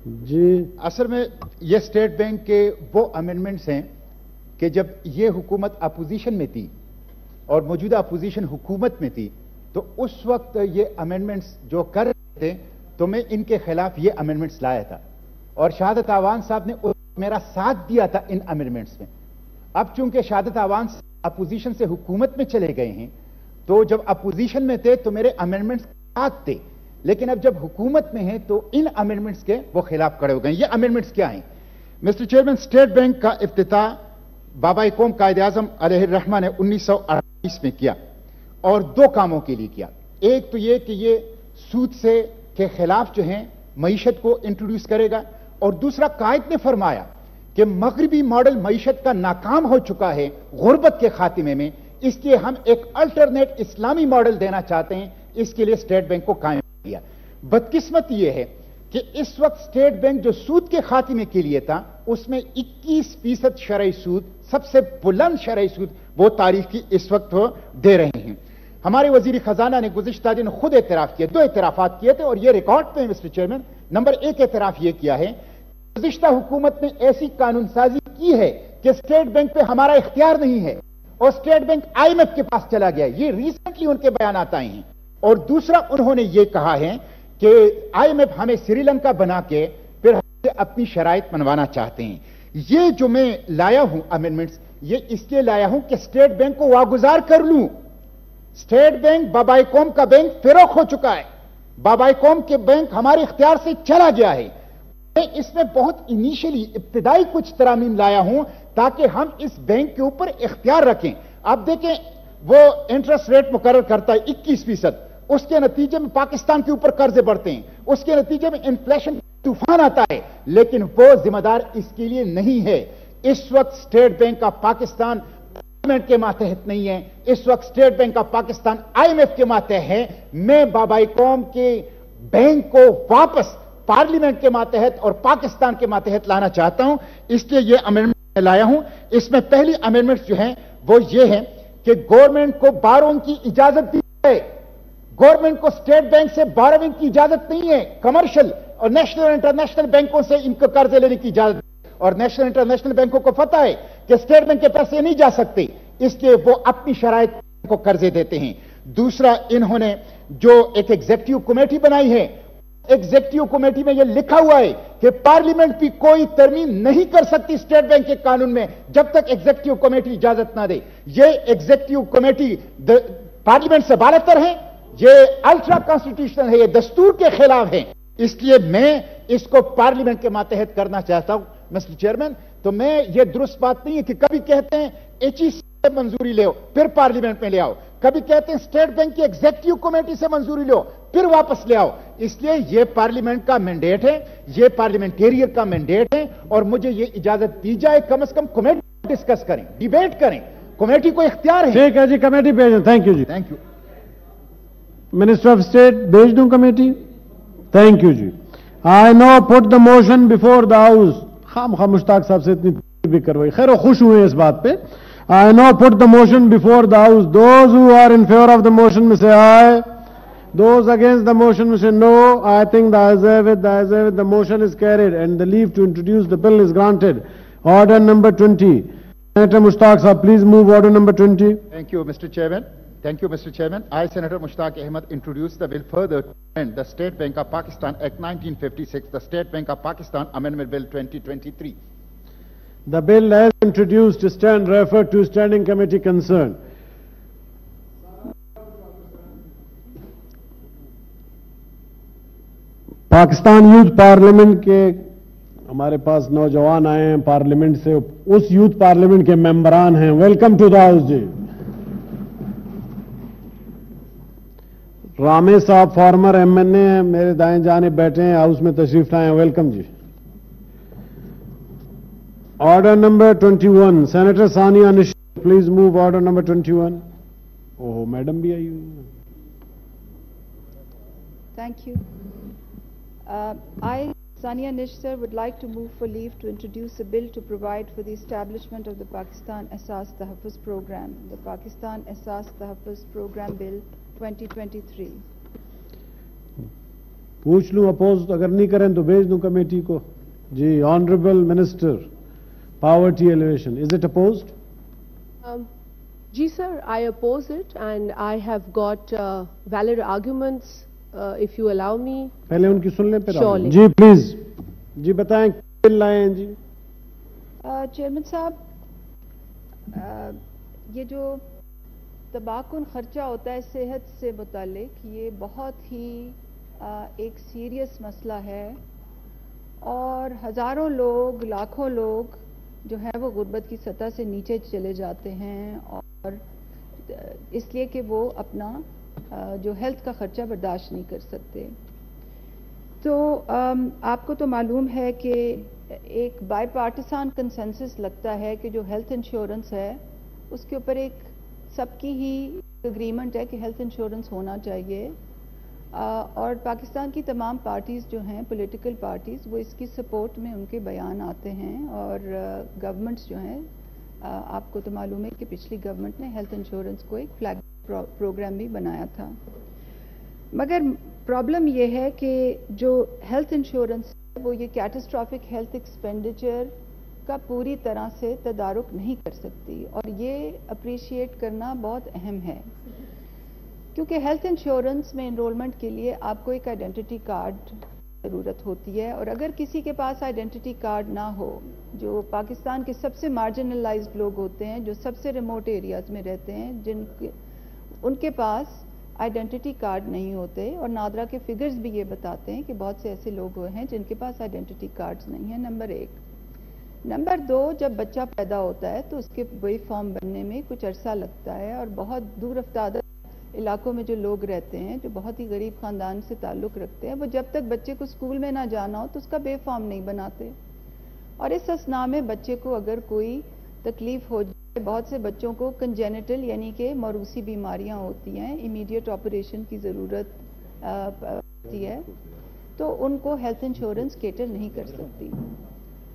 جی اصل میں یہ اسٹیٹ بینک کے وہ امینڈمنٹس ہیں کہ جب یہ حکومت اپوزیشن میں تھی اور موجودہ اپوزیشن حکومت میں تھی تو اس وقت یہ امینڈمنٹس جو کر رہے تھے تو میں ان کے خلاف یہ امینڈمنٹس لایا تھا اور شہادت آوان صاحب نے میرا ساتھ دیا تھا ان امینڈمنٹس میں. اب چونکہ شہادت آوان اپوزیشن سے حکومت میں چلے گئے ہیں تو جب اپوزیشن میں تھے تو میرے امینڈمنٹس ساتھ تھے, لیکن اب جب حکومت میں ہیں تو ان امینڈمنٹس کے وہ خلاف کھڑے ہو گئے. یہ امینڈمنٹس کیا ہیں؟ مسٹر چیئرمین, اسٹیٹ بینک کا افتتاح بابا قوم قائد اعظم علیہ الرحمہ نے 1948 میں کیا اور دو کاموں کے لیے کیا. ایک تو یہ کہ یہ سود سے کے خلاف جو ہیں معیشت کو انٹروڈیوس کرے گا, اور دوسرا قائد نے فرمایا کہ مغربی ماڈل معیشت کا ناکام ہو چکا ہے غربت کے خاتمے میں, اس لیے ہم ایک الٹرنیٹ اسلامی ماڈل دینا چاہتے ہیں, اس کے لیے اسٹیٹ بینک کو قائم کیا. بدقسمت یہ ہے کہ اس وقت اسٹیٹ بینک جو سود کے خاتمے کے لیے تھا اس میں 21% شرعی سود, سب سے بلند شرعی سود وہ تاریخ کی اس وقت وہ دے رہے ہیں. ہمارے وزیر خزانہ نے گزشتہ دن خود اعتراف کیا, دو اعترافات کیے تھے اور یہ ریکارڈ پہ مسٹر چیئرمین. نمبر ایک اعتراف یہ کیا ہے گزشتہ حکومت نے ایسی قانون سازی کی ہے کہ اسٹیٹ بینک پہ ہمارا اختیار نہیں ہے اور State Bank I M F کے پاس چلا گیا. یہ ریسنٹلی ان کے بیانات آئے ہیں. اور دوسرا انہوں نے یہ کہا ہے کہ آئی ایم ایف ہمیں سری لنکا بنا کے پھر اپنی شرائط منوانا چاہتے ہیں. یہ جو میں لایا ہوں امینڈمنٹس, یہ اس لیے لایا ہوں کہ اسٹیٹ بینک کو واگزار کر لوں. اسٹیٹ بینک بابائے قوم کا بینک فروخت ہو چکا ہے, بابائے قوم کے بینک ہمارے اختیار سے چلا گیا ہے. میں اس میں بہت انیشلی ابتدائی کچھ ترامیم لایا ہوں تاکہ ہم اس بینک کے اوپر اختیار رکھیں. آپ دیکھیں وہ انٹرسٹ ریٹ مقرر کرتا ہے 21%, اس کے نتیجے میں پاکستان کے اوپر قرضے بڑھتے ہیں, اس کے نتیجے میں انفلیشن طوفان آتا ہے, لیکن وہ ذمہ دار اس کے لیے نہیں ہے. اس وقت State Bank of Pakistan parliament کے ماتحت نہیں ہے, اس وقت State Bank of Pakistan I M F کے ماتحت ہے. میں بابائے قوم کے بینک کو واپس پارلیمنٹ کے ماتحت اور پاکستان کے ماتحت لانا چاہتا ہوں, اس لیے یہ امینڈمنٹ لایا ہوں. اس میں پہلی امینڈمنٹ جو ہیں وہ یہ ہے کہ گورنمنٹ کو بارونگ کی اجازت دی ہے. گورنمنٹ کو اسٹیٹ بینک سے بارونگ کی اجازت نہیں ہے, کمرشل اور نیشنل اور انٹرنیشنل بینکوں سے ان کو قرضے لینے کی اجازت, اور نیشنل انٹرنیشنل بینکوں کو پتہ ہے کہ اسٹیٹ بینک کے پیسے نہیں جا سکتے, اس لیے وہ اپنی شرائط کو قرضے دیتے ہیں. دوسرا انہوں نے جو ایک ایگزیکٹو کمیٹی بنائی ہے, ایگزیکٹو کمیٹی میں یہ لکھا ہوا ہے کہ پارلیمنٹ بھی کوئی ترمیم نہیں کر سکتی اسٹیٹ بینک کے قانون میں جب تک ایگزیکٹو کمیٹی اجازت نہ دے. یہ ایگزیکٹو کمیٹی پارلیمنٹ سے بالاتر ہے, یہ الٹرا کانسٹیٹیوشنل ہے, یہ دستور کے خلاف ہے, اس لیے میں اس کو پارلیمنٹ کے ماتحت کرنا چاہتا ہوں مسٹر چیئرمین. تو میں یہ درست بات نہیں ہے کہ کبھی کہتے ہیں ایچ ای سی سے منظوری لے پھر پارلیمنٹ میں لے آؤ, کبھی کہتے ہیں اسٹیٹ بینک کی ایگزیکٹو کمیٹی سے منظوری لو پھر واپس لے آؤ. اس لیے یہ پارلیمنٹ کا مینڈیٹ ہے, یہ پارلیمنٹیرین کا مینڈیٹ ہے, اور مجھے یہ اجازت دی جائے کم از کم کمیٹی ڈسکس کریں, ڈیبیٹ کریں, کمیٹی کو اختیار ہے. ٹھیک ہے جی, کمیٹی بھیج دیں. تھینک یو جی. Thank you. Minister of state بھیج دوں کمیٹی. تھینک یو جی. I now put the motion before the house. خام مشتاق صاحب سے اتنی بھی کروائی, خیر و خوش ہوئے اس بات پہ. I now put the motion before the house. Those who are in favor of the motion may say aye. Those against the motion may say no. I think the ayes have it, the ayes have it. The motion is carried and the leave to introduce the bill is granted. Order number 20. Senator Mushtaq Sahab, please move order number 20. Thank you, Mr. Chairman. Thank you, Mr. Chairman. I, Senator Mushtaq Ahmed, introduce the bill further to amend the State Bank of Pakistan Act 1956, the State Bank of Pakistan Amendment Bill 2023. The bill as introduced stand referred to standing committee concerned. Pakistan youth parliament کے ہمارے پاس نوجوان آئے ہیں parliament سے, اس youth parliament کے ممبران ہیں. Welcome to the house جی. رامے صاحب فارمر ایم این اے ہیں, میرے دائیں جانب بیٹھے ہیں, ہاؤس میں تشریف لائے ہیں. Welcome G. Order number 21, Senator Sania Nishtar, please move order number 21. Oh, madam bhi aayi hui hai. Thank you. I, Sania Nishtar, would like to move for leave to introduce a bill to provide for the establishment of the Pakistan Asas Tahaffuz Program, the Pakistan Asas Tahaffuz Program Bill 2023. پوچھ لوں oppose اگر نہیں کریں تو بھیج دوں committee کو. جی honourable minister poverty alleviation is it opposed? Ji sir, I oppose it and I have got valid arguments if you allow me. پہلے ان کی سن لیں پھر Surely. جی پلیز جی بتائیں بل لائے ہیں جی. چیئرمین صاحب یہ جو تباکن خرچہ ہوتا ہے صحت سے متعلق یہ بہت ہی ایک سیریس مسئلہ ہے اور ہزاروں لوگ لاکھوں لوگ جو ہیں وہ غربت کی سطح سے نیچے چلے جاتے ہیں اور اس لیے کہ وہ اپنا جو ہیلتھ کا خرچہ برداشت نہیں کر سکتے. تو آپ کو تو معلوم ہے کہ ایک بائی پارٹیسان کنسنسس لگتا ہے کہ جو ہیلتھ انشورنس ہے اس کے اوپر ایک سب کی ہی اگریمنٹ ہے کہ ہیلتھ انشورنس ہونا چاہیے اور پاکستان کی تمام پارٹیز جو ہیں پولیٹیکل پارٹیز وہ اس کی سپورٹ میں ان کے بیان آتے ہیں اور گورنمنٹس جو ہیں آپ کو تو معلوم ہے کہ پچھلی گورنمنٹ نے ہیلتھ انشورنس کو ایک فلیگ پروگرام بھی بنایا تھا. مگر پرابلم یہ ہے کہ جو ہیلتھ انشورنس ہے وہ یہ کیٹاسٹرافک ہیلتھ ایکسپینڈیچر کا پوری طرح سے تدارک نہیں کر سکتی اور یہ اپریشیٹ کرنا بہت اہم ہے کیونکہ ہیلتھ انشورنس میں انرولمنٹ کے لیے آپ کو ایک آئیڈینٹی کارڈ ضرورت ہوتی ہے اور اگر کسی کے پاس آئیڈینٹی کارڈ نہ ہو جو پاکستان کے سب سے مارجنلائزڈ لوگ ہوتے ہیں جو سب سے ریموٹ ایریاز میں رہتے ہیں ان کے پاس آئیڈینٹی کارڈ نہیں ہوتے اور نادرا کے فگرز بھی یہ بتاتے ہیں کہ بہت سے ایسے لوگ ہوئے ہیں جن کے پاس آئیڈینٹی کارڈز نہیں ہیں. نمبر 1. نمبر 2 جب بچہ پیدا ہوتا ہے تو اس کے وے فارم بننے میں کچھ عرصہ لگتا ہے اور بہت دور افتادہ علاقوں میں جو لوگ رہتے ہیں جو بہت ہی غریب خاندان سے تعلق رکھتے ہیں وہ جب تک بچے کو اسکول میں نہ جانا ہو تو اس کا وے فارم نہیں بناتے اور اس اثناء میں بچے کو اگر کوئی تکلیف ہو جائے بہت سے بچوں کو کنجینیٹل یعنی کہ موروثی بیماریاں ہوتی ہیں امیڈیٹ آپریشن کی ضرورت ہوتی ہے تو ان کو ہیلتھ انشورنس کیٹر نہیں کر سکتی.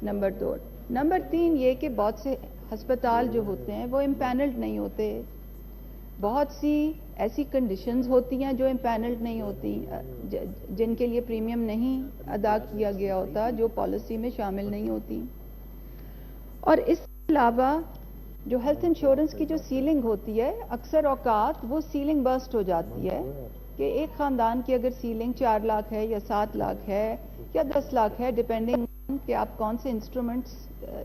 نمبر 2. نمبر 3 یہ کہ بہت سے ہسپتال جو ہوتے ہیں وہ امپینلڈ نہیں ہوتے. بہت سی ایسی کنڈیشنز ہوتی ہیں جو امپینلڈ نہیں ہوتی جن کے لیے پریمیم نہیں ادا کیا گیا ہوتا جو پالیسی میں شامل نہیں ہوتی. اور اس کے علاوہ جو ہیلتھ انشورنس کی جو سیلنگ ہوتی ہے اکثر اوقات وہ سیلنگ برسٹ ہو جاتی ہے کہ ایک خاندان کی اگر سیلنگ 4 لاکھ ہے یا 7 لاکھ ہے یا 10 لاکھ ہے ڈپینڈنگ کہ آپ کون سے انسٹرومنٹس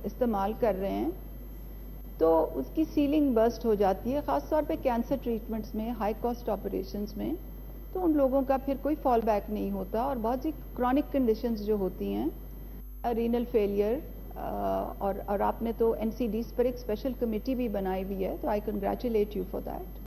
استعمال کر رہے ہیں تو اس کی سیلنگ برسٹ ہو جاتی ہے خاص طور پہ کینسر ٹریٹمنٹس میں ہائی کاسٹ آپریشنز میں تو ان لوگوں کا پھر کوئی فال بیک نہیں ہوتا اور بہت سی کرونک کنڈیشنز جو ہوتی ہیں رینل فیلئر اور آپ نے تو NCDs پر ایک اسپیشل کمیٹی بھی بنائی ہوئی ہے تو I congratulate you for that.